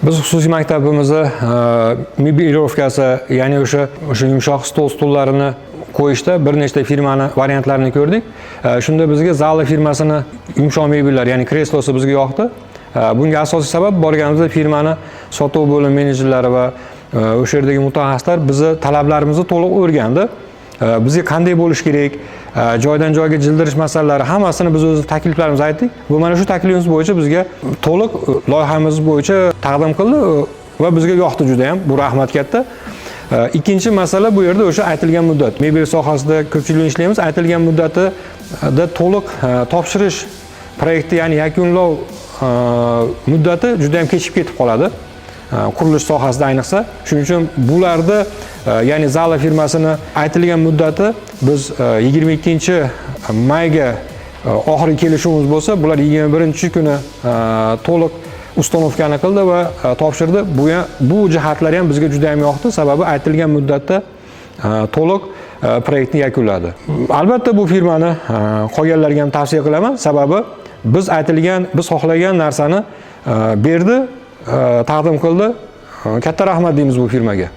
Biz xususiy maktabimizni mebirovkasi, ya'ni o'sha yumshoq stullarini qo'yishda bir nechta firmani variantlarini ko'rdik. Shunda bizga Zala firmasini yumshoq mebellar, ya'ni kreslosi bizga yoqdi. Bunga asosiy sabab borganimizda firmani sotuv bo'lim menejerlari va o'sha yerdagi mutaxassislar bizni talablarimizni to'liq o'rgandi. Bizga qanday bo'lish kerak, joydan joyga jildirish masalalari hammasini biz o'z takliflarimizni aytdik. Bu mana shu taklifimiz bo'yicha bizga to'liq loyihamiz bo'yicha taqdim qildi va bizga yoqdi juda ham. Bu rahmat katta. Ikkinchi masala bu yerda o'sha aytilgan muddat. Mebel sohasida ko'pchilik ishlaymiz. Aytilgan muddatida to'liq topshirish proyekti, ya'ni yakunlov muddati juda ham kechib ketib qoladi. Qurilish sohasida ayniqsa. Shuning uchun bularda ya'ni Zala firmasini aytilgan muddati biz 22-mayga oxirgi kelishuvimiz bo'lsa, bular 21-kuni to'liq ustanovkani qildi va topshirdi. Bu jihatlar ham bizga juda ham yoqdi, sababi aytilgan muddatda to'liq proyektni yakunladi. Albatta bu firmani qolganlarga ham tavsiya qilaman, sababi biz xohlagan narsani berdi, taqdim qildi. Katta rahmat deymiz bu firmaga.